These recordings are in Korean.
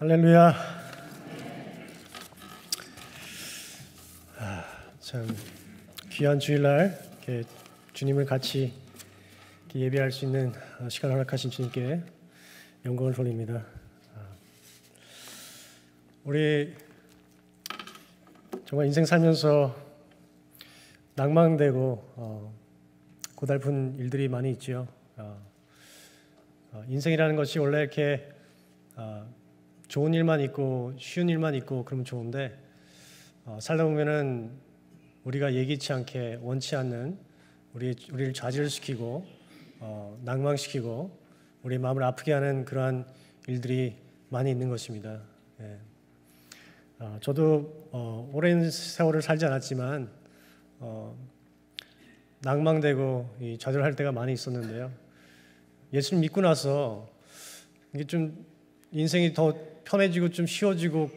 할렐루야. 참 귀한 주일날 이렇게 주님을 같이 이렇게 예배할 수 있는 시간을 허락하신 주님께 영광을 돌립니다. 우리 정말 인생 살면서 낭망되고 고달픈 일들이 많이 있지요. 인생이라는 것이 원래 이렇게 좋은 일만 있고 쉬운 일만 있고 그러면 좋은데 살다 보면은 우리가 예기치 않게 원치 않는 우리를 좌절시키고 낭망시키고 우리 마음을 아프게 하는 그러한 일들이 많이 있는 것입니다. 저도 오랜 세월을 살지 않았지만 낭망되고 좌절할 때가 많이 있었는데요. 예수님 믿고 나서 이게 좀 인생이 더 편해지고 좀 쉬워지고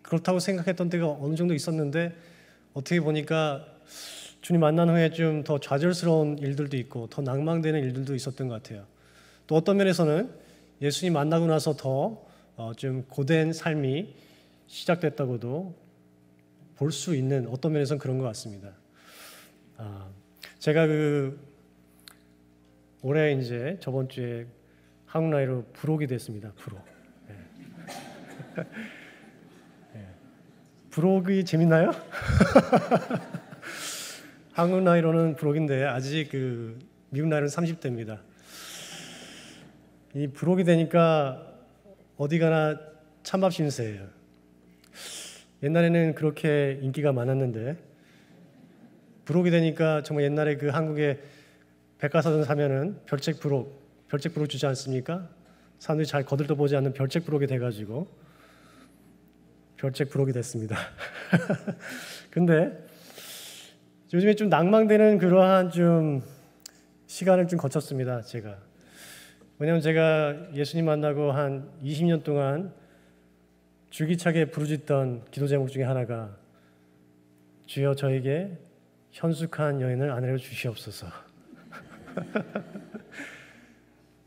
그렇다고 생각했던 때가 어느 정도 있었는데 어떻게 보니까 주님 만난 후에 좀 더 좌절스러운 일들도 있고 더 낭망되는 일들도 있었던 것 같아요. 또 어떤 면에서는 예수님 만나고 나서 더 좀 고된 삶이 시작됐다고도 볼 수 있는 어떤 면에서는 그런 것 같습니다. 제가 올해 이제 저번 주에 한국 나이로 불혹이 됐습니다. 불혹. 불혹이 재밌나요? 한국 나이로는 불혹인데 아직 미국 나이로는 30대입니다. 이 불혹이 되니까 어디 가나 찬밥 신세예요. 옛날에는 그렇게 인기가 많았는데 불혹이 되니까 정말 옛날에 한국에 백과사전 사면은 별책 불혹 주지 않습니까? 사람들이 잘 거들떠보지 않는 별책 불혹이 돼가지고 별책 불혹이 됐습니다. 근데 요즘에 좀 낭망되는 그러한 좀 시간을 좀 거쳤습니다. 제가. 왜냐하면 제가 예수님 만나고 한 20년 동안 줄기차게 부르짖던 기도 제목 중에 하나가 주여 저에게 현숙한 여인을 아내로 주시옵소서.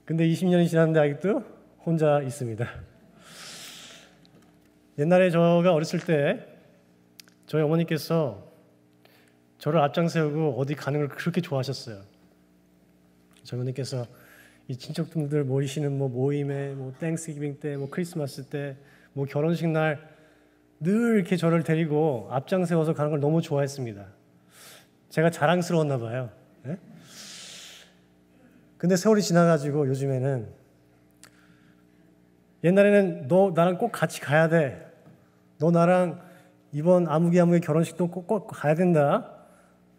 근데 20년이 지났는데 아직도 혼자 있습니다. 옛날에 제가 어렸을 때 저희 어머니께서 저를 앞장세우고 어디 가는 걸 그렇게 좋아하셨어요. 저희 어머니께서 이 친척분들 모이시는 모임에 땡스기빙 때 크리스마스 때 결혼식 날 늘 이렇게 저를 데리고 앞장세워서 가는 걸 너무 좋아했습니다. 제가 자랑스러웠나 봐요. 네? 근데 세월이 지나가지고 요즘에는 옛날에는 너 나랑 꼭 같이 가야 돼. 너 나랑 이번 아무개 결혼식도 꼭 가야 된다.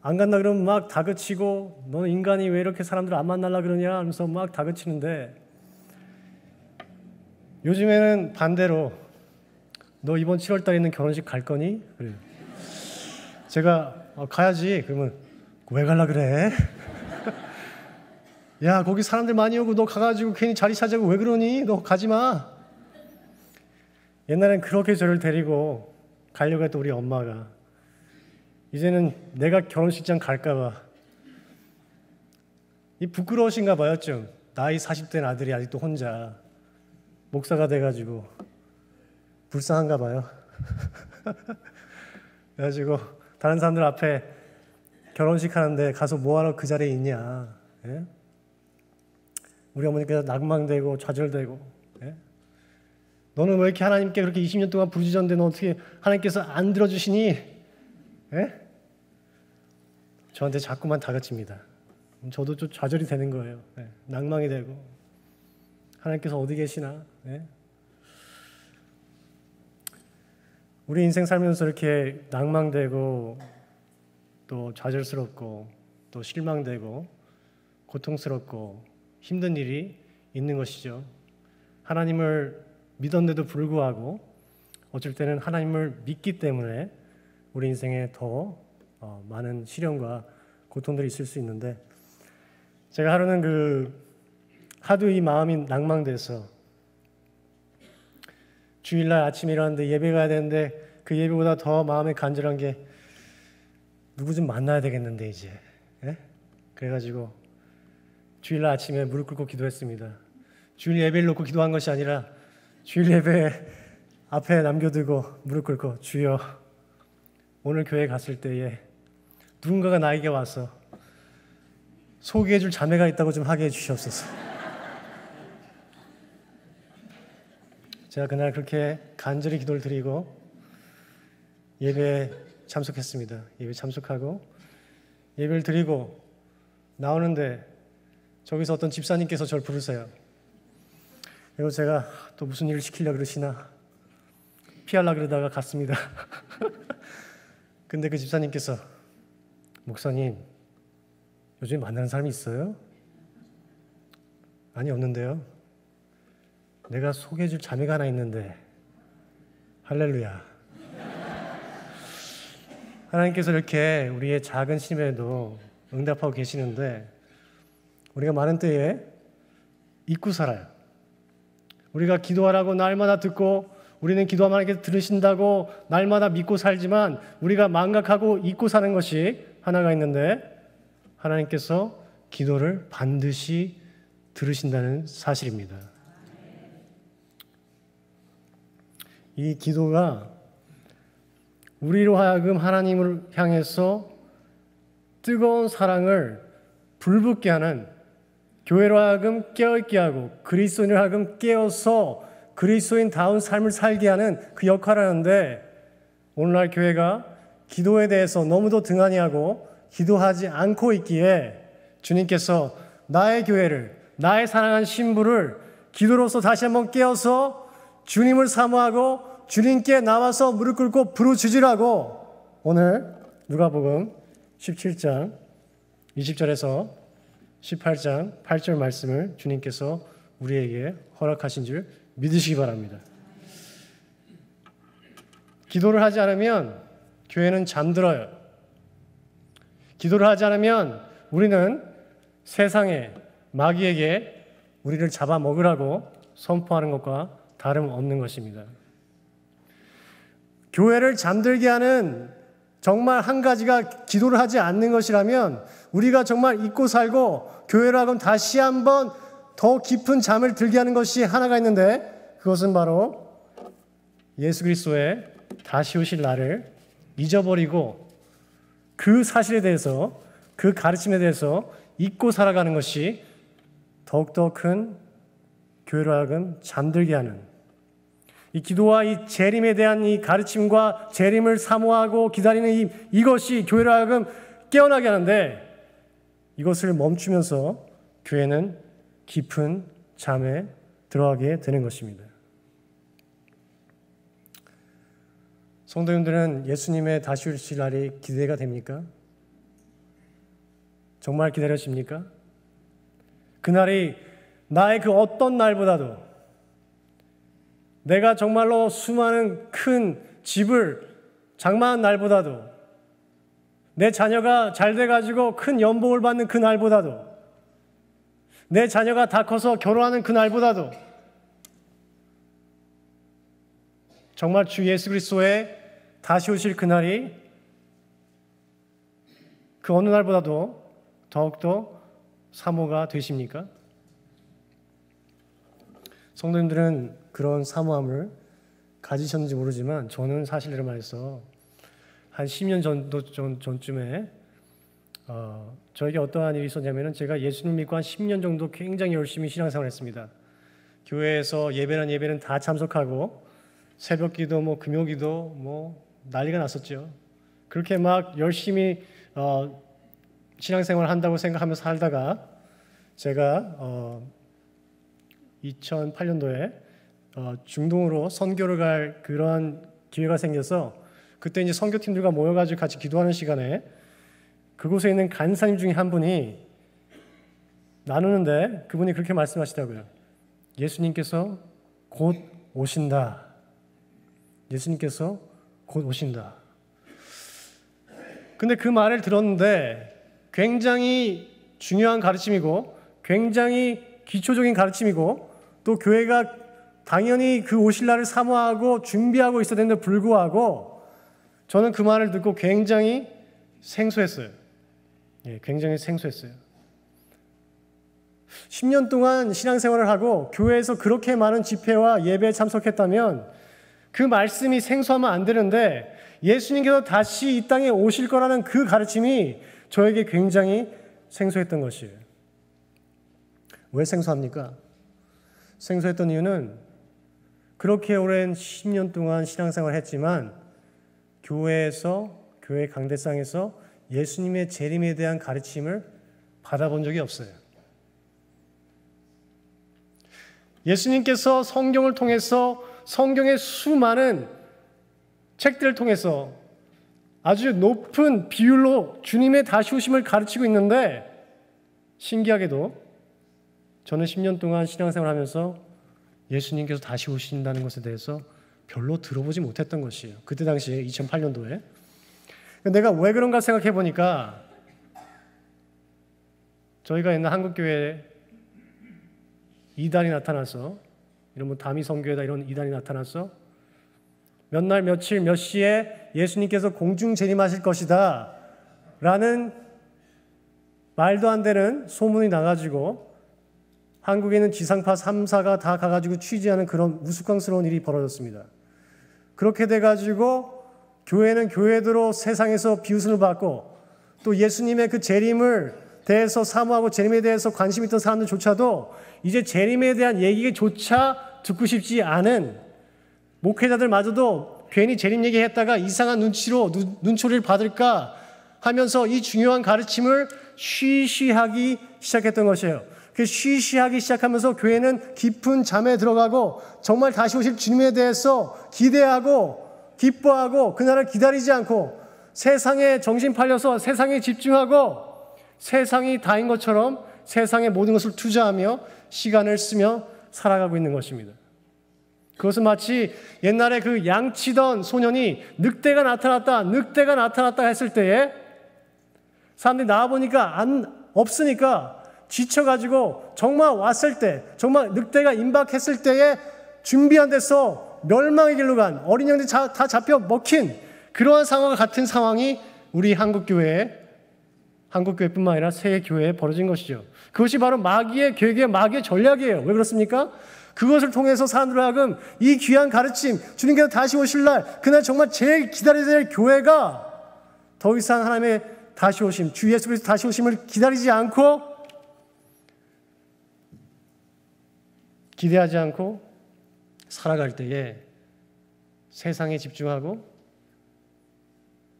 안 간다 그러면 막 다그치고 너는 인간이 왜 이렇게 사람들 안 만나려 그러냐 하면서 막 다그치는데 요즘에는 반대로 너 이번 7월 달에 있는 결혼식 갈 거니? 그래요. 제가 가야지. 그러면 왜 갈라 그래? 야 거기 사람들 많이 오고 너 가가지고 괜히 자리 차지하고 왜 그러니? 너 가지 마. 옛날엔 그렇게 저를 데리고 가려고 했던 우리 엄마가 이제는 내가 결혼식장 갈까봐 부끄러우신가 봐요. 좀 나이 40된 아들이 아직도 혼자 목사가 돼가지고 불쌍한가 봐요. 그래가지고 다른 사람들 앞에 결혼식 하는데 가서 뭐하러 그 자리에 있냐. 예? 우리 어머니께서 낭망되고 좌절되고 너는 왜 이렇게 하나님께 그렇게 20년 동안 부르짖었는데 너 어떻게 하나님께서 안 들어주시니? 예? 저한테 자꾸만 다그칩니다. 저도 좀 좌절이 되는 거예요. 낭망이 되고 하나님께서 어디 계시나? 우리 인생 살면서 이렇게 낭망되고 또 좌절스럽고 또 실망되고 고통스럽고 힘든 일이 있는 것이죠. 하나님을 믿었는데도 불구하고 어쩔 때는 하나님을 믿기 때문에 우리 인생에 더 많은 시련과 고통들이 있을 수 있는데 제가 하루는 하도 이 마음이 낭망돼서 주일날 아침에 일어났는데 예배 가야 되는데 그 예배보다 더 마음에 간절한 게 누구 좀 만나야 되겠는데 이제 그래가지고 주일날 아침에 무릎 꿇고 기도했습니다. 주일 예배를 놓고 기도한 것이 아니라 주일 예배 앞에 남겨두고 무릎 꿇고 주여 오늘 교회 갔을 때에 누군가가 나에게 와서 소개해줄 자매가 있다고 좀 하게 해주시옵소서. 제가 그날 그렇게 간절히 기도를 드리고 예배에 참석했습니다. 예배 참석하고 예배를 드리고 나오는데 저기서 어떤 집사님께서 저를 부르세요. 그리고 제가 또 무슨 일을 시키려고 그러시나 피하려고 그러다가 갔습니다. 근데 그 집사님께서 목사님 요즘 만나는 사람이 있어요? 아니 없는데요. 내가 소개해줄 자매가 하나 있는데 할렐루야. 하나님께서 이렇게 우리의 작은 심에도 응답하고 계시는데 우리가 많은 때에 잊고 살아요. 우리가 기도하라고 날마다 듣고 우리는 기도하면 하나님께서 들으신다고 날마다 믿고 살지만 우리가 망각하고 잊고 사는 것이 하나가 있는데 하나님께서 기도를 반드시 들으신다는 사실입니다. 이 기도가 우리로 하여금 하나님을 향해서 뜨거운 사랑을 불붙게 하는 교회로 하여금 깨어있게 하고 그리스도인을 하여금 깨어서 그리스도인다운 삶을 살게 하는 그 역할을 하는데 오늘날 교회가 기도에 대해서 너무도 등한히 하고 기도하지 않고 있기에 주님께서 나의 교회를 나의 사랑하는 신부를 기도로서 다시 한번 깨어서 주님을 사모하고 주님께 나와서 무릎 꿇고 부르짖으라고 오늘 누가복음 17장 20절에서 18장 8절 말씀을 주님께서 우리에게 허락하신 줄 믿으시기 바랍니다. 기도를 하지 않으면 교회는 잠들어요. 기도를 하지 않으면 우리는 세상에 마귀에게 우리를 잡아먹으라고 선포하는 것과 다름없는 것입니다. 교회를 잠들게 하는 정말 한 가지가 기도를 하지 않는 것이라면 우리가 정말 잊고 살고 교회를 하고 다시 한번 더 깊은 잠을 들게 하는 것이 하나가 있는데 그것은 바로 예수 그리스도의 다시 오실 날을 잊어버리고 그 사실에 대해서 그 가르침에 대해서 잊고 살아가는 것이 더욱더 큰 교회로 하여금 잠들게 하는 이 기도와 이 재림에 대한 이 가르침과 재림을 사모하고 기다리는 이것이 교회로 하여금 깨어나게 하는데 이것을 멈추면서 교회는 깊은 잠에 들어가게 되는 것입니다. 성도님들은 예수님의 다시 오실 날이 기대가 됩니까? 정말 기다려집니까? 그날이 나의 그 어떤 날보다도 내가 정말로 수많은 큰 집을 장만한 날보다도 내 자녀가 잘 돼가지고 큰 연봉을 받는 그 날보다도 내 자녀가 다 커서 결혼하는 그 날보다도 정말 주 예수 그리스도의 다시 오실 그날이 그 어느 날보다도 더욱더 사모가 되십니까? 성도님들은 그런 사모함을 가지셨는지 모르지만 저는 사실대로 말해서 한 10년 전쯤에 저에게 어떠한 일이 있었냐면 제가 예수님 믿고 한 10년 정도 굉장히 열심히 신앙생활을 했습니다. 교회에서 예배는 다 참석하고 새벽기도 금요기도 난리가 났었죠. 그렇게 막 열심히 신앙생활을 한다고 생각하면서 살다가 제가 2008년도에 중동으로 선교를 갈 그러한 기회가 생겨서 그때 이제 선교팀들과 모여가지고 같이 기도하는 시간에 그곳에 있는 간사님 중에 한 분이 나누는데 그분이 그렇게 말씀하시더라고요. 예수님께서 곧 오신다. 예수님께서 곧 오신다. 근데 그 말을 들었는데 굉장히 중요한 가르침이고 굉장히 기초적인 가르침이고 또 교회가 당연히 그 오실 날을 사모하고 준비하고 있어야 되는데 불구하고 저는 그 말을 듣고 굉장히 생소했어요. 굉장히 생소했어요. 10년 동안 신앙생활을 하고 교회에서 그렇게 많은 집회와 예배에 참석했다면 그 말씀이 생소하면 안 되는데 예수님께서 다시 이 땅에 오실 거라는 그 가르침이 저에게 굉장히 생소했던 것이에요. 왜 생소합니까? 생소했던 이유는 그렇게 오랜 10년 동안 신앙생활을 했지만 교회 강대상에서 예수님의 재림에 대한 가르침을 받아본 적이 없어요. 예수님께서 성경을 통해서 성경의 수많은 책들을 통해서 아주 높은 비율로 주님의 다시 오심을 가르치고 있는데 신기하게도 저는 10년 동안 신앙생활을 하면서 예수님께서 다시 오신다는 것에 대해서 별로 들어보지 못했던 것이에요. 그때 당시에 2008년도에. 내가 왜 그런가 생각해 보니까 저희가 옛날 한국교회에 이단이 나타나서 이런 뭐 다미 선교회다 이런 이단이 나타나서 몇 날 며칠 몇 시에 예수님께서 공중 재림하실 것이다 라는 말도 안 되는 소문이 나가지고 한국에 있는 지상파 3사가 다 가가지고 취재하는 그런 우스꽝스러운 일이 벌어졌습니다. 그렇게 돼가지고 교회는 교회대로 세상에서 비웃음을 받고 또 예수님의 그 재림을 대해서 사모하고 재림에 대해서 관심 있던 사람들조차도 이제 재림에 대한 얘기조차 듣고 싶지 않은 목회자들마저도 괜히 재림 얘기했다가 이상한 눈초리를 받을까 하면서 이 중요한 가르침을 쉬쉬하기 시작했던 것이에요. 그 쉬쉬하기 시작하면서 교회는 깊은 잠에 들어가고 정말 다시 오실 주님에 대해서 기대하고 기뻐하고 그날을 기다리지 않고 세상에 정신 팔려서 세상에 집중하고 세상이 다인 것처럼 세상의 모든 것을 투자하며 시간을 쓰며 살아가고 있는 것입니다. 그것은 마치 옛날에 그 양치던 소년이 늑대가 나타났다 했을 때에 사람들이 나와보니까 없으니까 지쳐가지고 정말 왔을 때, 정말 늑대가 임박했을 때에 준비한 데서 멸망의 길로 간 어린 양들이 다 잡혀 먹힌 그러한 상황과 같은 상황이 우리 한국교회뿐만 아니라 세계 교회에 벌어진 것이죠. 그것이 바로 마귀의 계획이에요. 마귀의 전략이에요. 왜 그렇습니까? 그것을 통해서 사람들을 하여금 이 귀한 가르침, 주님께서 다시 오실 날, 그날 정말 제일 기다려야 될 교회가 더 이상 하나님의 다시 오심, 주 예수 그리스도 다시 오심을 기다리지 않고 기대하지 않고 살아갈 때에 세상에 집중하고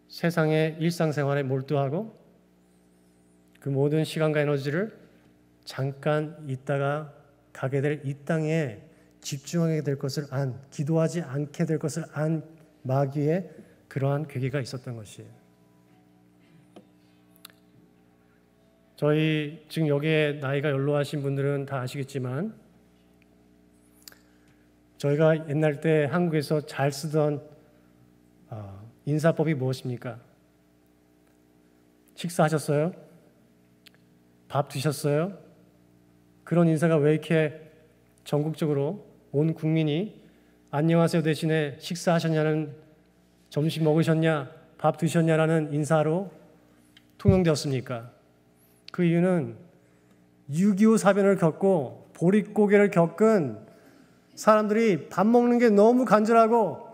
세상의 일상생활에 몰두하고 그 모든 시간과 에너지를 잠깐 있다가 가게 될 이 땅에 집중하게 될 것을 기도하지 않게 될 것을 마귀의 그러한 괴계가 있었던 것이에요. 저희 지금 여기에 나이가 연로하신 분들은 다 아시겠지만 저희가 옛날 때 한국에서 잘 쓰던 인사법이 무엇입니까? 식사하셨어요? 밥 드셨어요? 그런 인사가 왜 이렇게 전국적으로 온 국민이 안녕하세요 대신에 식사하셨냐는 점심 먹으셨냐 밥 드셨냐라는 인사로 통용되었습니까? 그 이유는 6.25 사변을 겪고 보릿고개를 겪은 사람들이 밥 먹는 게 너무 간절하고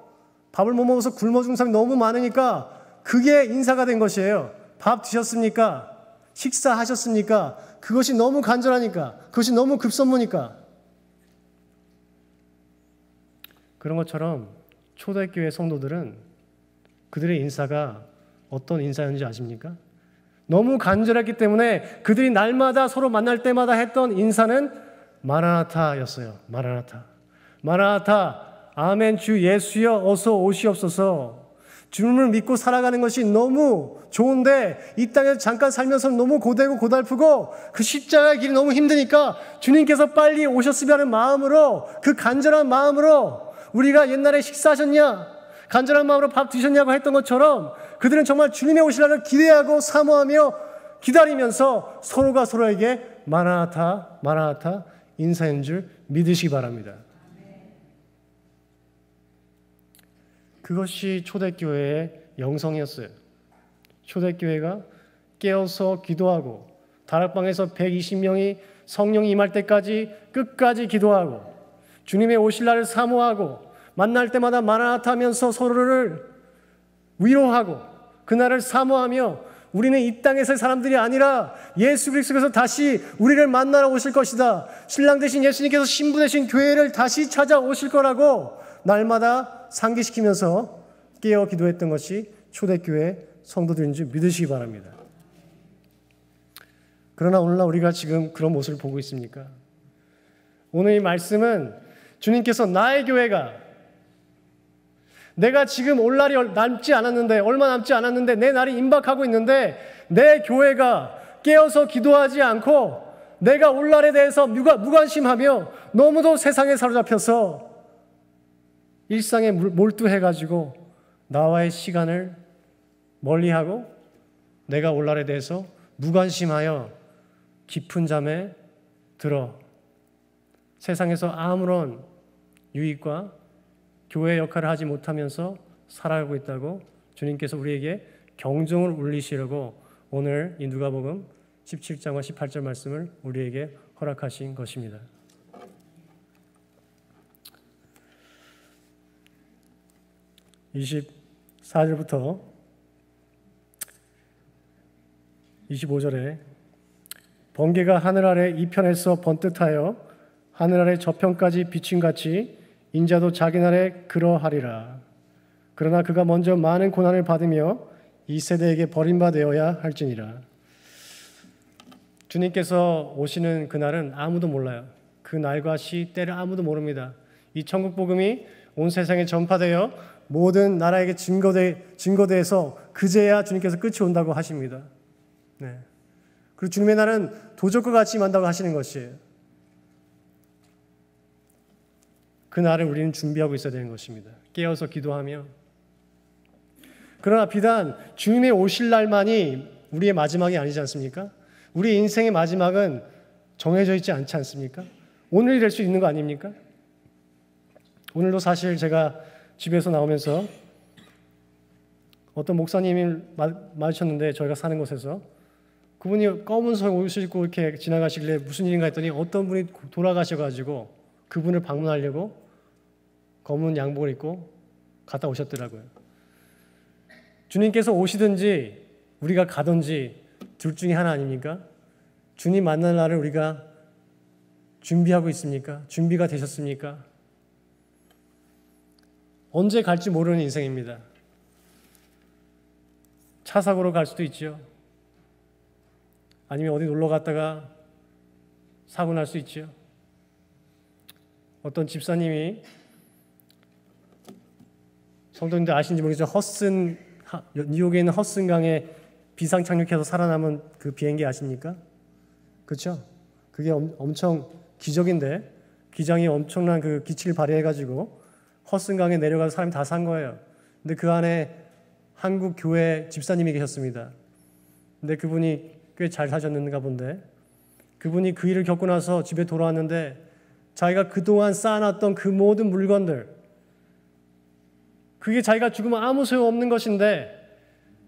밥을 못 먹어서 굶어 죽는 사람이 너무 많으니까 그게 인사가 된 것이에요. 밥 드셨습니까? 식사하셨습니까? 그것이 너무 간절하니까, 그것이 너무 급선무니까. 그런 것처럼 초대교회 성도들은 그들의 인사가 어떤 인사였는지 아십니까? 너무 간절했기 때문에 그들이 날마다 서로 만날 때마다 했던 인사는 마라나타였어요. 마라나타. 마라나타, 아멘 주 예수여 어서 오시옵소서. 주님을 믿고 살아가는 것이 너무 좋은데 이 땅에서 잠깐 살면서 너무 고되고 고달프고 그 십자가의 길이 너무 힘드니까 주님께서 빨리 오셨으면 하는 마음으로 그 간절한 마음으로 우리가 옛날에 식사하셨냐? 간절한 마음으로 밥 드셨냐고 했던 것처럼 그들은 정말 주님의 오실 날을 기대하고 사모하며 기다리면서 서로가 서로에게 마라나타, 마라나타 인사인 줄 믿으시기 바랍니다. 그것이 초대교회의 영성이었어요. 초대교회가 깨어서 기도하고 다락방에서 120명이 성령이 임할 때까지 끝까지 기도하고 주님의 오실 날을 사모하고 만날 때마다 마라나타 하면서 서로를 위로하고 그날을 사모하며 우리는 이 땅에서의 사람들이 아니라 예수 그리스도께서 다시 우리를 만나러 오실 것이다. 신랑 되신 예수님께서 신부 되신 교회를 다시 찾아오실 거라고 날마다 상기시키면서 깨어 기도했던 것이 초대교회 성도들인 줄 믿으시기 바랍니다. 그러나 오늘날 우리가 지금 그런 모습을 보고 있습니까? 오늘 이 말씀은 주님께서 나의 교회가 내가 지금 올 날이 남지 않았는데 얼마 남지 않았는데 내 날이 임박하고 있는데 내 교회가 깨어서 기도하지 않고 내가 올 날에 대해서 무관심하며 너무도 세상에 사로잡혀서 일상에 몰두해가지고 나와의 시간을 멀리하고 내가 올 날에 대해서 무관심하여 깊은 잠에 들어 세상에서 아무런 유익과 교회의 역할을 하지 못하면서 살아가고 있다고 주님께서 우리에게 경종을 울리시려고 오늘 이 누가복음 17장과 18절 말씀을 우리에게 허락하신 것입니다. (24절부터) 25절에 번개가 하늘 아래 이편에서 번뜩하여 하늘 아래 저편까지 비침같이 인자도 자기 날에 그러하리라. 그러나 그가 먼저 많은 고난을 받으며 이 세대에게 버림받아야 할지니라. 주님께서 오시는 그날은 아무도 몰라요. 그 날과 시, 때를 아무도 모릅니다. 이 천국 복음이 온 세상에 전파되어 모든 나라에게 증거돼서 그제야 주님께서 끝이 온다고 하십니다. 네. 그리고 주님의 날은 도적과 같이 임한다고 하시는 것이에요. 그 날을 우리는 준비하고 있어야 되는 것입니다. 깨어서 기도하며. 그러나 비단 주님의 오실 날만이 우리의 마지막이 아니지 않습니까? 우리 인생의 마지막은 정해져 있지 않지 않습니까? 오늘이 될 수 있는 거 아닙니까? 오늘도 사실 제가 집에서 나오면서 어떤 목사님이 마주쳤는데 저희가 사는 곳에서 그분이 검은 옷을 입고 이렇게 지나가시길래 무슨 일인가 했더니 어떤 분이 돌아가셔가지고 그분을 방문하려고 검은 양복을 입고 갔다 오셨더라고요. 주님께서 오시든지 우리가 가든지 둘 중에 하나 아닙니까? 주님 만날 날을 우리가 준비하고 있습니까? 준비가 되셨습니까? 언제 갈지 모르는 인생입니다. 차 사고로 갈 수도 있죠. 아니면 어디 놀러 갔다가 사고 날 수 있죠. 어떤 집사님이 성도님들 아시는지 모르겠지만 뉴욕에 있는 허슨강에 비상 착륙해서 살아남은 그 비행기 아십니까? 그렇죠? 그게 엄청 기적인데 기장이 엄청난 그 기치를 발휘해가지고 허슨강에 내려가서 사람이 다 산 거예요. 근데 그 안에 한국 교회 집사님이 계셨습니다. 근데 그분이 꽤 잘 사셨는가 본데 그분이 그 일을 겪고 나서 집에 돌아왔는데 자기가 그동안 쌓아놨던 그 모든 물건들 그게 자기가 죽으면 아무 소용없는 것인데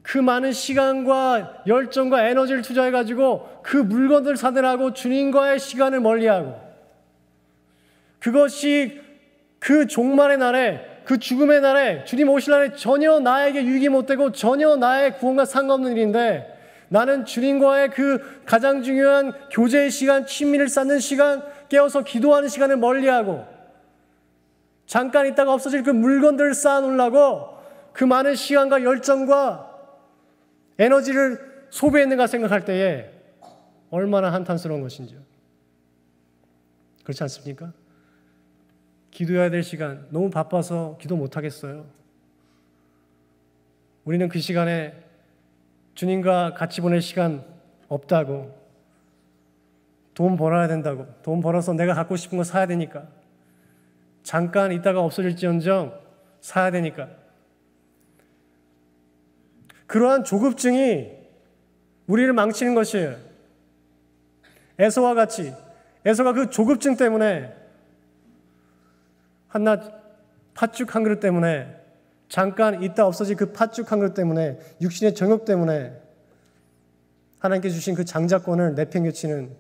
그 많은 시간과 열정과 에너지를 투자해가지고 그 물건들 사들하고 주님과의 시간을 멀리하고 그것이 그 종말의 날에 그 죽음의 날에 주님 오실 날에 전혀 나에게 유익이 못되고 전혀 나의 구원과 상관없는 일인데 나는 주님과의 그 가장 중요한 교제의 시간, 친밀을 쌓는 시간, 깨어서 기도하는 시간을 멀리하고 잠깐 있다가 없어질 그 물건들을 쌓아놓으려고 그 많은 시간과 열정과 에너지를 소비했는가 생각할 때에 얼마나 한탄스러운 것인지요. 그렇지 않습니까? 기도해야 될 시간 너무 바빠서 기도 못하겠어요. 우리는 그 시간에 주님과 같이 보낼 시간 없다고 돈 벌어야 된다고 돈 벌어서 내가 갖고 싶은 거 사야 되니까 잠깐 있다가 없어질지언정 사야 되니까 그러한 조급증이 우리를 망치는 것이에요. 에서와 같이 에서가 그 조급증 때문에 한낱 팥죽 한 그릇 때문에 잠깐 있다 없어질 그 팥죽 한 그릇 때문에 육신의 정욕 때문에 하나님께 주신 그 장자권을 내팽개치는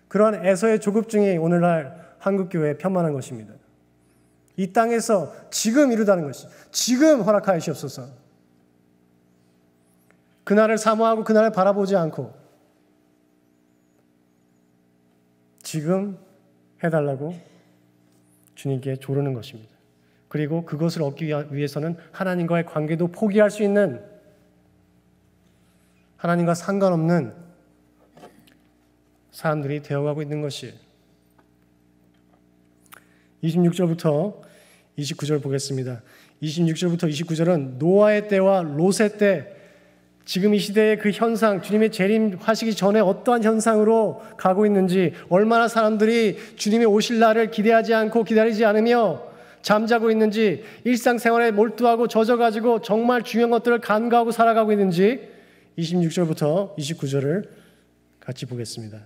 그러한 에서의 조급증이 오늘날 한국교회에 편만한 것입니다. 이 땅에서 지금 이루다는 것이, 지금 허락하시옵소서. 그날을 사모하고 그날을 바라보지 않고 지금 해달라고 주님께 조르는 것입니다. 그리고 그것을 얻기 위해서는 하나님과의 관계도 포기할 수 있는, 하나님과 상관없는 사람들이 되어가고 있는 것이에요. 26절부터 29절 보겠습니다. 26절부터 29절은 노아의 때와 롯의 때, 지금 이 시대의 그 현상, 주님의 재림하시기 전에 어떠한 현상으로 가고 있는지, 얼마나 사람들이 주님의 오실 날을 기대하지 않고 기다리지 않으며 잠자고 있는지, 일상생활에 몰두하고 젖어가지고 정말 중요한 것들을 간과하고 살아가고 있는지 26절부터 29절을 같이 보겠습니다.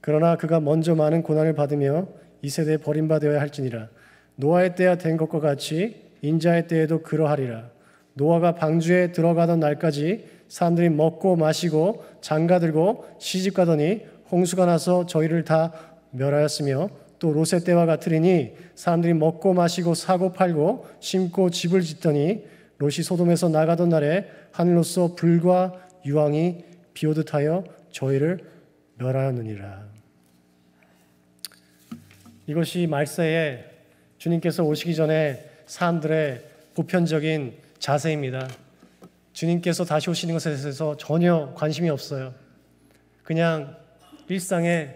그러나 그가 먼저 많은 고난을 받으며 이 세대에 버림받아야 할지니라. 노아의 때야 된 것과 같이 인자의 때에도 그러하리라. 노아가 방주에 들어가던 날까지 사람들이 먹고 마시고 장가들고 시집가더니 홍수가 나서 저희를 다 멸하였으며, 또 롯의 때와 같으리니 사람들이 먹고 마시고 사고 팔고 심고 집을 짓더니 롯이 소돔에서 나가던 날에 하늘로서 불과 유황이 비오듯 하여 저희를 멸하였느니라. 이것이 말세에 주님께서 오시기 전에 사람들의 보편적인 자세입니다. 주님께서 다시 오시는 것에 대해서 전혀 관심이 없어요. 그냥 일상에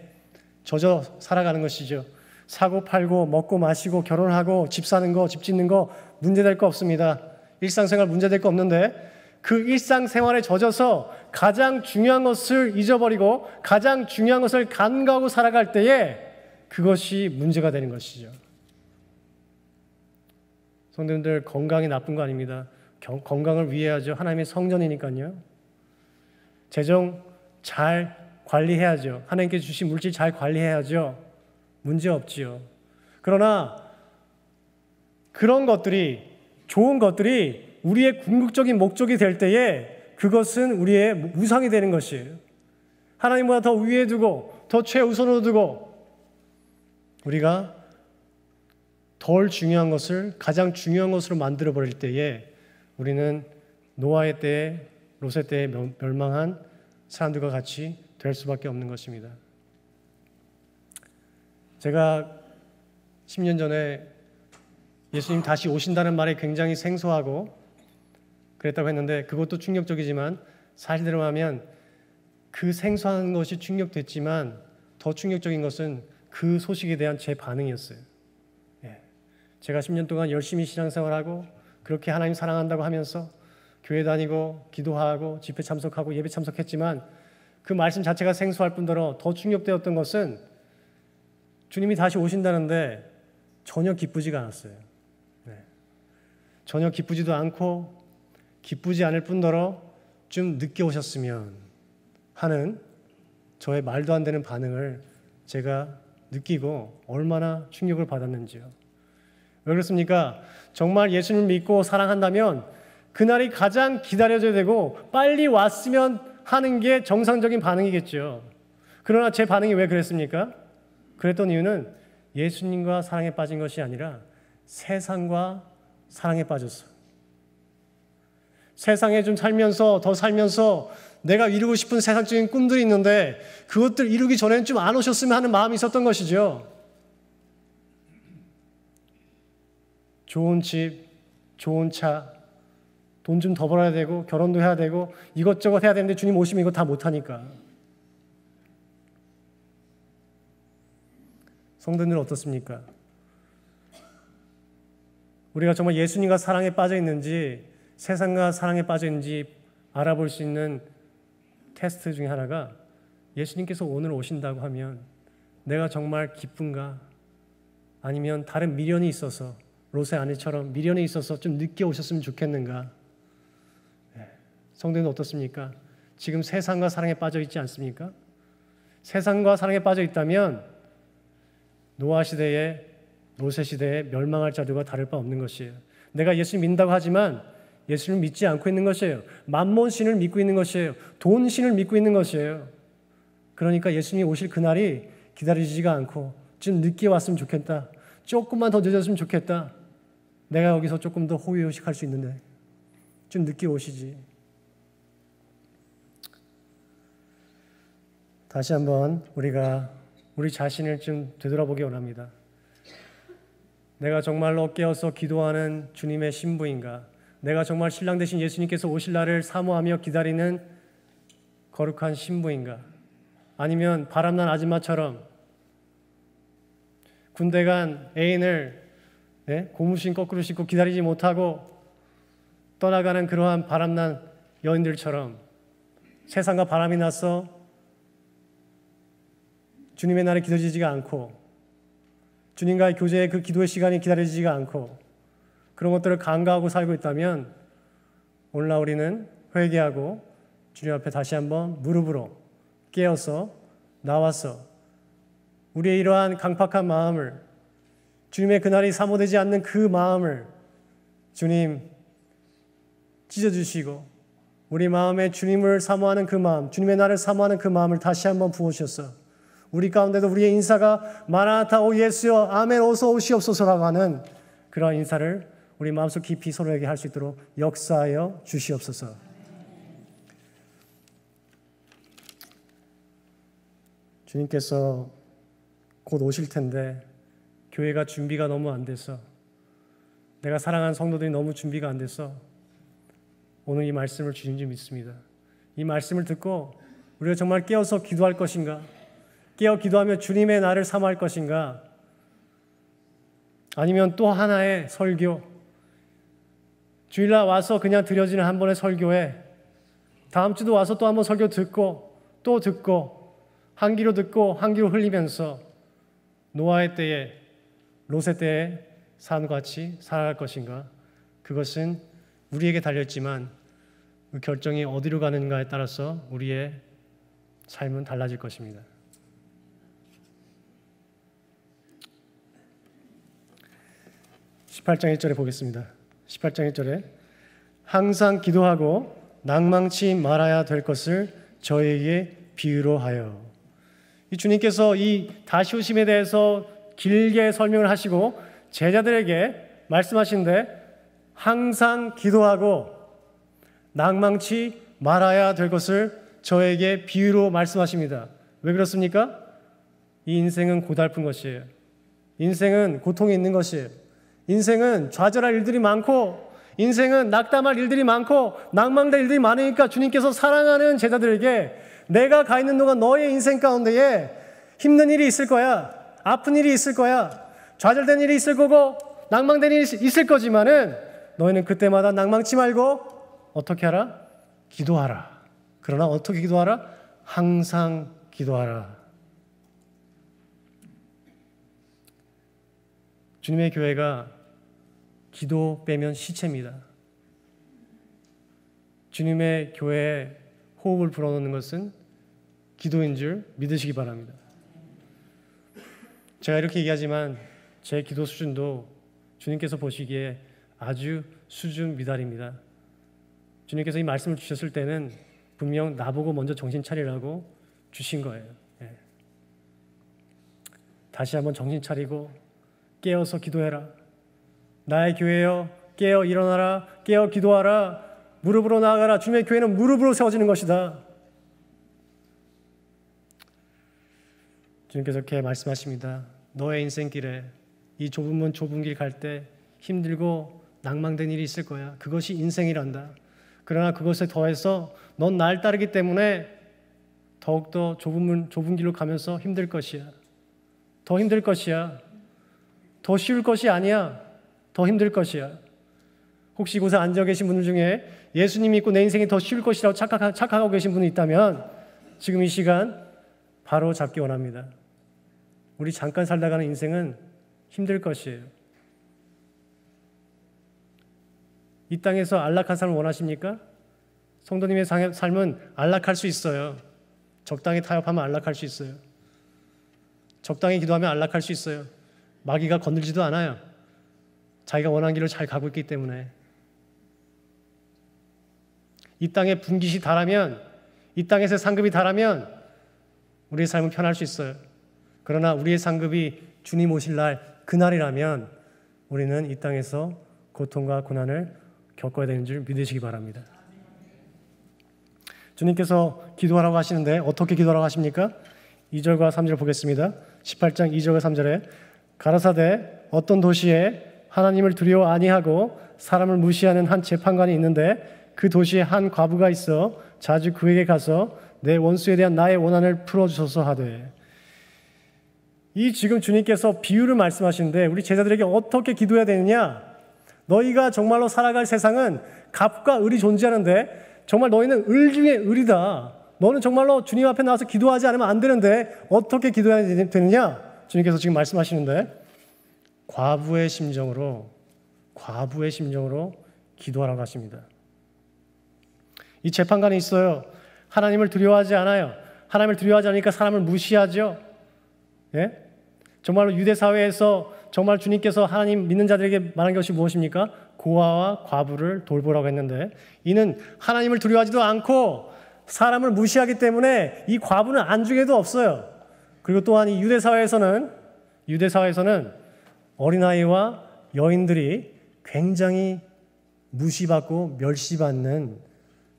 젖어 살아가는 것이죠. 사고 팔고 먹고 마시고 결혼하고 집 사는 거, 집 짓는 거 문제될 거 없습니다. 일상생활 문제될 거 없는데, 그 일상생활에 젖어서 가장 중요한 것을 잊어버리고 가장 중요한 것을 간과하고 살아갈 때에 그것이 문제가 되는 것이죠. 성도님들, 건강이 나쁜 거 아닙니다. 건강을 위해야죠. 하나님의 성전이니까요. 재정 잘 관리해야죠. 하나님께 주신 물질 잘 관리해야죠. 문제 없지요. 그러나 그런 것들이, 좋은 것들이 우리의 궁극적인 목적이 될 때에 그것은 우리의 우상이 되는 것이에요. 하나님보다 더 위에 두고 더 최우선으로 두고 우리가 덜 중요한 것을 가장 중요한 것으로 만들어버릴 때에 우리는 노아의 때에, 롯의 때에 멸망한 사람들과 같이 될 수밖에 없는 것입니다. 제가 10년 전에 예수님 다시 오신다는 말이 굉장히 생소하고 그랬다고 했는데, 그것도 충격적이지만 사실대로 하면 그 생소한 것이 충격됐지만 더 충격적인 것은 그 소식에 대한 제 반응이었어요. 제가 10년 동안 열심히 신앙생활하고 그렇게 하나님 사랑한다고 하면서 교회 다니고 기도하고 집회 참석하고 예배 참석했지만 그 말씀 자체가 생소할 뿐더러 더 충격되었던 것은 주님이 다시 오신다는데 전혀 기쁘지가 않았어요. 전혀 기쁘지도 않고 기쁘지 않을 뿐더러 좀 늦게 오셨으면 하는 저의 말도 안 되는 반응을 제가 느끼고 얼마나 충격을 받았는지요. 왜 그렇습니까? 정말 예수님을 믿고 사랑한다면 그날이 가장 기다려져야 되고 빨리 왔으면 하는 게 정상적인 반응이겠죠. 그러나 제 반응이 왜 그랬습니까? 그랬던 이유는 예수님과 사랑에 빠진 것이 아니라 세상과 사랑에 빠졌어. 세상에 좀 살면서 더 살면서 내가 이루고 싶은 세상적인 꿈들이 있는데 그것들 이루기 전에는 좀 안 오셨으면 하는 마음이 있었던 것이죠. 좋은 집, 좋은 차, 돈 좀 더 벌어야 되고 결혼도 해야 되고 이것저것 해야 되는데 주님 오시면 이거 다 못하니까. 성도님들 어떻습니까? 우리가 정말 예수님과 사랑에 빠져 있는지 세상과 사랑에 빠져 있는지 알아볼 수 있는 테스트 중에 하나가 예수님께서 오늘 오신다고 하면 내가 정말 기쁜가? 아니면 다른 미련이 있어서 롯의 아내처럼 미련이 있어서 좀 늦게 오셨으면 좋겠는가? 성도는 어떻습니까? 지금 세상과 사랑에 빠져 있지 않습니까? 세상과 사랑에 빠져 있다면 노아 시대에 롯의 시대에 멸망할 자들과 다를 바 없는 것이에요. 내가 예수님 믿는다고 하지만 예수를 믿지 않고 있는 것이에요. 만몬신을 믿고 있는 것이에요. 돈신을 믿고 있는 것이에요. 그러니까 예수님이 오실 그날이 기다리지가 않고 좀 늦게 왔으면 좋겠다. 조금만 더 늦었으면 좋겠다. 내가 여기서 조금 더 호의호식할 수 있는데 좀 늦게 오시지. 다시 한번 우리가 우리 자신을 좀 되돌아보기 원합니다. 내가 정말로 깨어서 기도하는 주님의 신부인가? 내가 정말 신랑 되신 예수님께서 오실 날을 사모하며 기다리는 거룩한 신부인가? 아니면 바람난 아줌마처럼 군대 간 애인을 고무신 거꾸로 신고 기다리지 못하고 떠나가는 그러한 바람난 여인들처럼 세상과 바람이 나서 주님의 날에 기다리지가 않고 주님과의 교제의 그 기도의 시간이 기다려지지가 않고 그런 것들을 간과하고 살고 있다면 오늘날 우리는 회개하고 주님 앞에 다시 한번 무릎으로 깨어서 나와서 우리의 이러한 강팍한 마음을 주님의 그날이 사모되지 않는 그 마음을 주님 찢어주시고 우리 마음에 주님을 사모하는 그 마음, 주님의 날을 사모하는 그 마음을 다시 한번 부어주셔서 우리 가운데도 우리의 인사가 마라나타 오 예수여 아멘 어서 오시옵소서라고 하는 그러한 인사를 우리 마음속 깊이 서로에게 할 수 있도록 역사하여 주시옵소서. 주님께서 곧 오실 텐데 교회가 준비가 너무 안 돼서 내가 사랑하는 성도들이 너무 준비가 안 돼서 오늘 이 말씀을 주신 줄 믿습니다. 이 말씀을 듣고 우리가 정말 깨어서 기도할 것인가? 깨어 기도하며 주님의 날을 사모할 것인가? 아니면 또 하나의 설교, 주일날 와서 그냥 드려지는 한 번의 설교에 다음 주도 와서 또 한 번 설교 듣고 또 듣고 한 귀로 듣고 한 귀로 흘리면서 노아의 때에 롯의 때에 산 같이 살아갈 것인가? 그것은 우리에게 달렸지만 그 결정이 어디로 가는가에 따라서 우리의 삶은 달라질 것입니다. 18장 1절에 보겠습니다. 18장 1절에 항상 기도하고 낭망치 말아야 될 것을 저에게 비유로 하여. 이 주님께서 이 다시 오심에 대해서 길게 설명을 하시고 제자들에게 말씀하시는데 항상 기도하고 낭망치 말아야 될 것을 저에게 비유로 말씀하십니다. 왜 그렇습니까? 이 인생은 고달픈 것이에요. 인생은 고통이 있는 것이에요. 인생은 좌절할 일들이 많고 인생은 낙담할 일들이 많고 낭망될 일들이 많으니까 주님께서 사랑하는 제자들에게 내가 가 있는 동안 너의 인생 가운데에 힘든 일이 있을 거야. 아픈 일이 있을 거야. 좌절된 일이 있을 거고 낭망된 일이 있을 거지만은 너희는 그때마다 낭망치 말고 어떻게 하라? 기도하라. 그러나 어떻게 기도하라? 항상 기도하라. 주님의 교회가 기도 빼면 시체입니다. 주님의 교회에 호흡을 불어넣는 것은 기도인 줄 믿으시기 바랍니다. 제가 이렇게 얘기하지만 제 기도 수준도 주님께서 보시기에 아주 수준 미달입니다. 주님께서 이 말씀을 주셨을 때는 분명 나보고 먼저 정신 차리라고 주신 거예요. 다시 한번 정신 차리고 깨어서 기도해라. 나의 교회여 깨어 일어나라. 깨어 기도하라. 무릎으로 나아가라. 주님의 교회는 무릎으로 세워지는 것이다. 주님께서 이렇게 말씀하십니다. 너의 인생길에 이 좁은 문 좁은 길 갈 때 힘들고 낭망된 일이 있을 거야. 그것이 인생이란다. 그러나 그것에 더해서 넌 날 따르기 때문에 더욱더 좁은 문 좁은 길로 가면서 힘들 것이야. 더 힘들 것이야. 더 쉬울 것이 아니야. 더 힘들 것이야. 혹시 이곳에 앉아 계신 분들 중에 예수님 믿고 내 인생이 더 쉬울 것이라고 착각하고 계신 분이 있다면 지금 이 시간 바로 잡기 원합니다. 우리 잠깐 살다 가는 인생은 힘들 것이에요. 이 땅에서 안락한 삶을 원하십니까? 성도님의 삶은 안락할 수 있어요. 적당히 타협하면 안락할 수 있어요. 적당히 기도하면 안락할 수 있어요. 마귀가 건들지도 않아요. 자기가 원하는 길로 잘 가고 있기 때문에. 이 땅의 분깃이 달하면, 이 땅에서 상급이 달하면 우리의 삶은 편할 수 있어요. 그러나 우리의 상급이 주님 오실 날, 그날이라면 우리는 이 땅에서 고통과 고난을 겪어야 되는 줄 믿으시기 바랍니다. 주님께서 기도하라고 하시는데 어떻게 기도하라고 하십니까? 2절과 3절 보겠습니다. 18장 2절과 3절에 가라사대 어떤 도시에 하나님을 두려워 아니하고 사람을 무시하는 한 재판관이 있는데 그 도시에 한 과부가 있어 자주 그에게 가서 내 원수에 대한 나의 원한을 풀어주소서 하되. 이 지금 주님께서 비유를 말씀하시는데 우리 제자들에게 어떻게 기도해야 되느냐? 너희가 정말로 살아갈 세상은 갑과 을이 존재하는데 정말 너희는 을 중에 을이다. 너는 정말로 주님 앞에 나와서 기도하지 않으면 안 되는데 어떻게 기도해야 되느냐? 주님께서 지금 말씀하시는데 과부의 심정으로 기도하라고 하십니다. 이 재판관이 있어요. 하나님을 두려워하지 않아요. 하나님을 두려워하지 않으니까 사람을 무시하죠. 예? 정말로 유대 사회에서 정말 주님께서 하나님 믿는 자들에게 말한 것이 무엇입니까? 고아와 과부를 돌보라고 했는데 이는 하나님을 두려워하지도 않고 사람을 무시하기 때문에 이 과부는 안중에도 없어요. 그리고 또한 이 유대 사회에서는 어린아이와 여인들이 굉장히 무시받고 멸시받는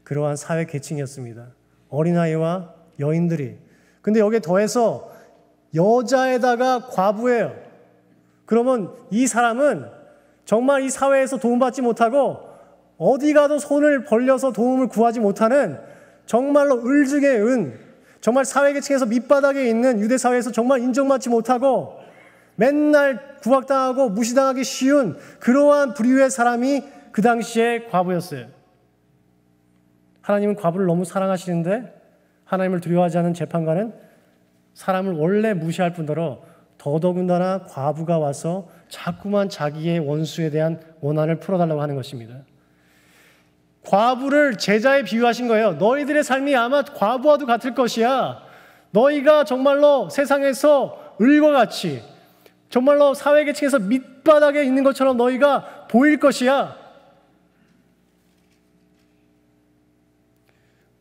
그러한 사회 계층이었습니다. 어린아이와 여인들이. 근데 여기에 더해서 여자에다가 과부예요. 그러면 이 사람은 정말 이 사회에서 도움받지 못하고 어디 가도 손을 벌려서 도움을 구하지 못하는 정말로 을 중의 은, 정말 사회계층에서 밑바닥에 있는 유대 사회에서 정말 인정받지 못하고 맨날 구박당하고 무시당하기 쉬운 그러한 부류의 사람이 그 당시에 과부였어요. 하나님은 과부를 너무 사랑하시는데 하나님을 두려워하지 않은 재판관은 사람을 원래 무시할 뿐더러 더더군다나 과부가 와서 자꾸만 자기의 원수에 대한 원한을 풀어달라고 하는 것입니다. 과부를 제자에 비유하신 거예요. 너희들의 삶이 아마 과부와도 같을 것이야. 너희가 정말로 세상에서 을과 같이 정말로 사회계층에서 밑바닥에 있는 것처럼 너희가 보일 것이야.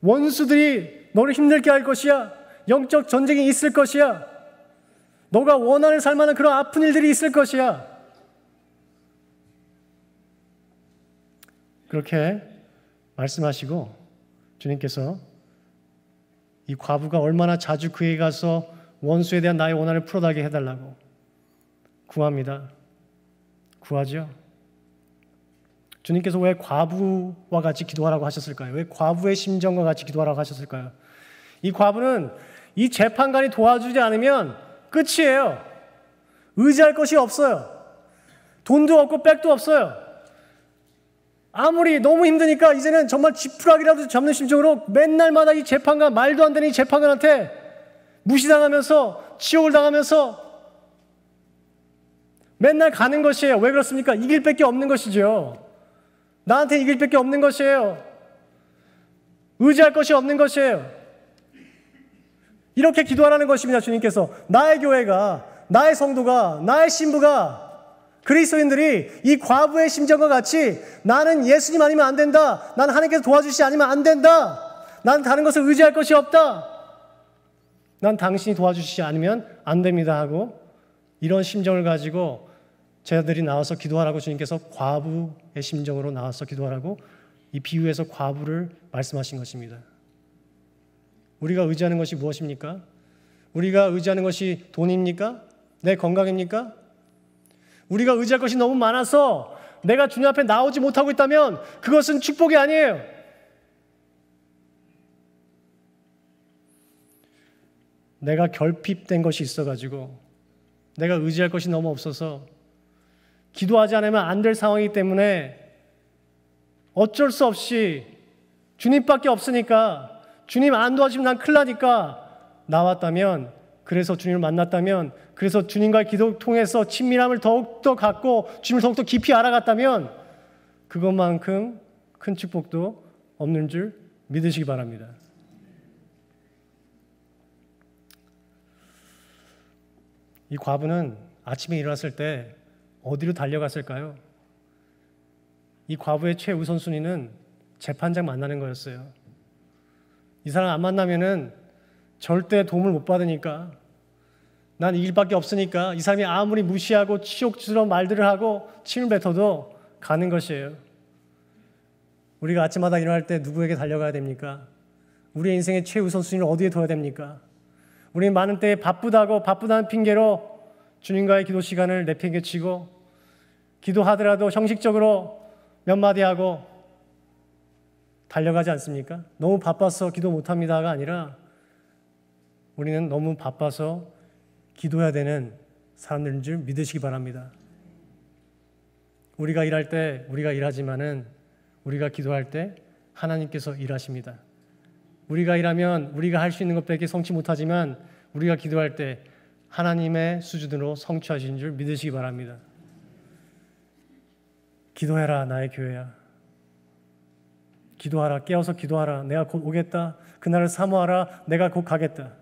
원수들이 너를 힘들게 할 것이야. 영적 전쟁이 있을 것이야. 너가 원한을 살 만한 그런 아픈 일들이 있을 것이야. 그렇게 말씀하시고 주님께서 이 과부가 얼마나 자주 그에게 가서 원수에 대한 나의 원한을 풀어달게 해달라고 구합니다. 구하죠. 주님께서 왜 과부와 같이 기도하라고 하셨을까요? 왜 과부의 심정과 같이 기도하라고 하셨을까요? 이 과부는 이 재판관이 도와주지 않으면 끝이에요. 의지할 것이 없어요. 돈도 없고 백도 없어요. 아무리 너무 힘드니까 이제는 정말 지푸라기라도 잡는 심정으로 맨날마다 이 재판관, 말도 안 되는 이 재판관한테 무시당하면서 치욕을 당하면서 맨날 가는 것이에요. 왜 그렇습니까? 이길 밖에 없는 것이죠. 나한테 이길 밖에 없는 것이에요. 의지할 것이 없는 것이에요. 이렇게 기도하라는 것입니다. 주님께서 나의 교회가, 나의 성도가, 나의 신부가, 그리스도인들이 이 과부의 심정과 같이 나는 예수님 아니면 안 된다. 나는 하나님께서 도와주시지 않으면 안 된다. 나는 다른 것을 의지할 것이 없다. 난 당신이 도와주시지 않으면 안 됩니다 하고 이런 심정을 가지고 제자들이 나와서 기도하라고 주님께서 과부의 심정으로 나와서 기도하라고 이 비유에서 과부를 말씀하신 것입니다. 우리가 의지하는 것이 무엇입니까? 우리가 의지하는 것이 돈입니까? 내 건강입니까? 우리가 의지할 것이 너무 많아서 내가 주님 앞에 나오지 못하고 있다면 그것은 축복이 아니에요. 내가 결핍된 것이 있어가지고 내가 의지할 것이 너무 없어서 기도하지 않으면 안 될 상황이기 때문에 어쩔 수 없이 주님밖에 없으니까 주님 안 도와주면 난 큰일 나니까 나왔다면, 그래서 주님을 만났다면, 그래서 주님과의 기도 통해서 친밀함을 더욱더 갖고 주님을 더욱더 깊이 알아갔다면 그것만큼 큰 축복도 없는 줄 믿으시기 바랍니다. 이 과부는 아침에 일어났을 때 어디로 달려갔을까요? 이 과부의 최우선순위는 재판장 만나는 거였어요. 이 사람 안 만나면은 절대 도움을 못 받으니까, 난 이 길밖에 없으니까 이 사람이 아무리 무시하고 치욕스러운 말들을 하고 침을 뱉어도 가는 것이에요. 우리가 아침마다 일어날 때 누구에게 달려가야 됩니까? 우리의 인생의 최우선순위를 어디에 둬야 됩니까? 우리는 많은 때에 바쁘다는 핑계로 주님과의 기도 시간을 내팽개치고, 기도하더라도 형식적으로 몇 마디 하고 달려가지 않습니까? 너무 바빠서 기도 못합니다가 아니라 우리는 너무 바빠서 기도해야 되는 사람들인 줄 믿으시기 바랍니다. 우리가 일할 때 우리가 일하지만은 우리가 기도할 때 하나님께서 일하십니다. 우리가 일하면 우리가 할 수 있는 것밖에 성취 못하지만 우리가 기도할 때 하나님의 수준으로 성취하시는 줄 믿으시기 바랍니다. 기도해라, 나의 교회야. 기도하라, 깨어서 기도하라. 내가 곧 오겠다. 그날을 사모하라. 내가 곧 가겠다.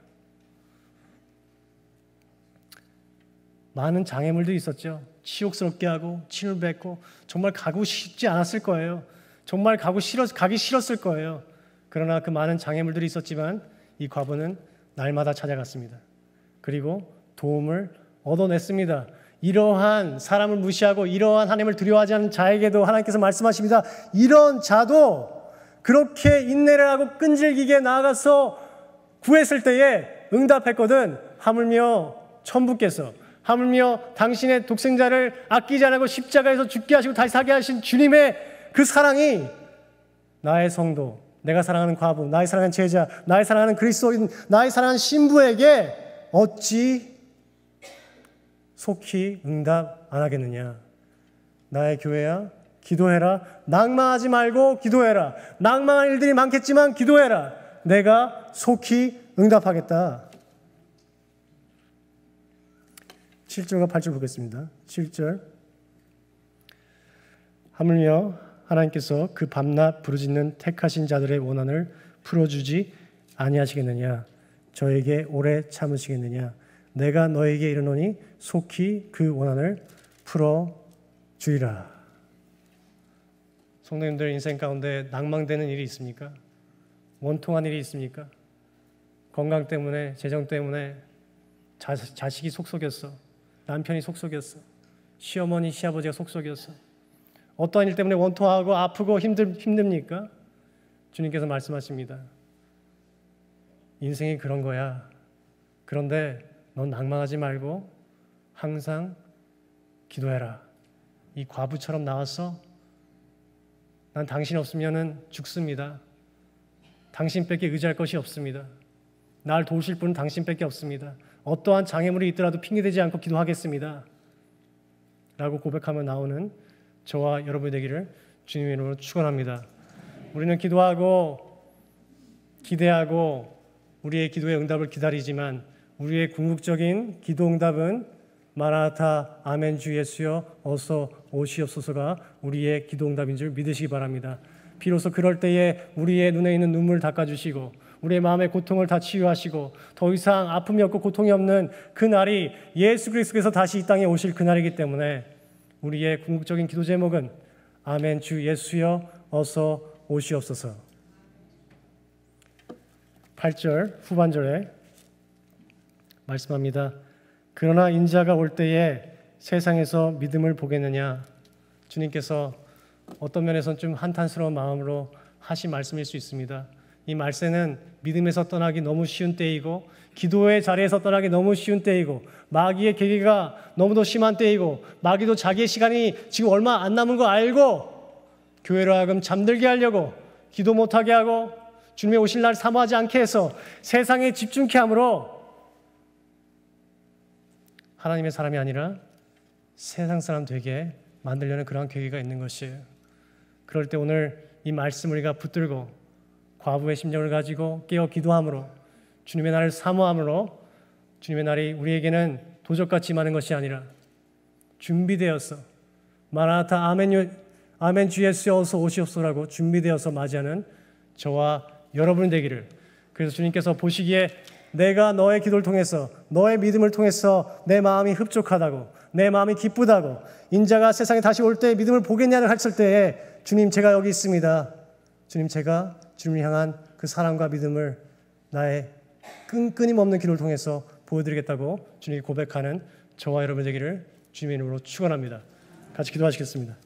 많은 장애물도 있었죠. 치욕스럽게 하고 침을 뱉고 정말 가고 싶지 않았을 거예요. 정말 가기 싫었을 거예요. 그러나 그 많은 장애물들이 있었지만 이 과부는 날마다 찾아갔습니다. 그리고 도움을 얻어냈습니다. 이러한 사람을 무시하고 이러한 하나님을 두려워하지 않는 자에게도 하나님께서 말씀하십니다. 이런 자도 그렇게 인내를 하고 끈질기게 나아가서 구했을 때에 응답했거든. 하물며 천부께서, 하물며 당신의 독생자를 아끼지 않고 십자가에서 죽게 하시고 다시 살게 하신 주님의 그 사랑이 나의 성도, 내가 사랑하는 과부, 나의 사랑하는 제자, 나의 사랑하는 그리스도인, 나의 사랑하는 신부에게 어찌 속히 응답 안 하겠느냐. 나의 교회야, 기도해라. 낭망하지 말고 기도해라. 낭망할 일들이 많겠지만 기도해라. 내가 속히 응답하겠다. 7절과 8절 보겠습니다. 7절. 하물며 하나님께서 그 밤낮 부르짖는 택하신 자들의 원한을 풀어주지 아니하시겠느냐. 저에게 오래 참으시겠느냐. 내가 너에게 이르노니 속히 그 원한을 풀어주리라. 성도님들 인생 가운데 낭망되는 일이 있습니까? 원통한 일이 있습니까? 건강 때문에, 재정 때문에 자식이 속속였어. 남편이 속속였어. 시어머니, 시아버지가 속속였어. 어떠한 일 때문에 원통하고 아프고 힘듭니까? 주님께서 말씀하십니다. 인생이 그런 거야. 그런데 넌 낭망하지 말고 항상 기도해라. 이 과부처럼 나와서 난 당신 없으면 죽습니다. 당신밖에 의지할 것이 없습니다. 날 도우실 분은 당신밖에 없습니다. 어떠한 장애물이 있더라도 핑계대지 않고 기도하겠습니다. 라고 고백하며 나오는 저와 여러분이 되기를 주님의 이름으로 축원합니다. 우리는 기도하고 기대하고 우리의 기도의 응답을 기다리지만 우리의 궁극적인 기도 응답은 마라나타 아멘 주 예수여 어서 오시옵소서가 우리의 기도 응답인 줄 믿으시기 바랍니다. 비로소 그럴 때에 우리의 눈에 있는 눈물을 닦아주시고 우리의 마음의 고통을 다 치유하시고 더 이상 아픔이 없고 고통이 없는 그 날이 예수 그리스도께서 다시 이 땅에 오실 그 날이기 때문에 우리의 궁극적인 기도 제목은 아멘 주 예수여 어서 오시옵소서. 8절 후반절에 말씀합니다. 그러나 인자가 올 때에 세상에서 믿음을 보겠느냐. 주님께서 어떤 면에서는 좀 한탄스러운 마음으로 하신 말씀일 수 있습니다. 이 말세는 믿음에서 떠나기 너무 쉬운 때이고 기도의 자리에서 떠나기 너무 쉬운 때이고 마귀의 계기가 너무도 심한 때이고 마귀도 자기의 시간이 지금 얼마 안 남은 거 알고 교회로 하여금 잠들게 하려고 기도 못하게 하고 주님의 오실 날 사모하지 않게 해서 세상에 집중케 함으로 하나님의 사람이 아니라 세상 사람 되게 만들려는 그러한 계기가 있는 것이에요. 그럴 때 오늘 이 말씀을 우리가 붙들고 과부의 심정을 가지고 깨어 기도함으로 주님의 날을 사모함으로 주님의 날이 우리에게는 도적같이 많은 것이 아니라 준비되어서 마라나타 아멘 주 예수 어서 오시옵소서라고 준비되어서 맞이하는 저와 여러분이 되기를. 그래서 주님께서 보시기에 내가 너의 기도를 통해서 너의 믿음을 통해서 내 마음이 흡족하다고 내 마음이 기쁘다고 인자가 세상에 다시 올 때 믿음을 보겠냐고 했을 때에 주님 제가 여기 있습니다. 주님, 제가 주님을 향한 그 사랑과 믿음을 나의 끊임없는 기도를 통해서 보여드리겠다고 주님께 고백하는 저와 여러분 되기를 주님의 이름으로 축원합니다. 같이 기도하시겠습니다.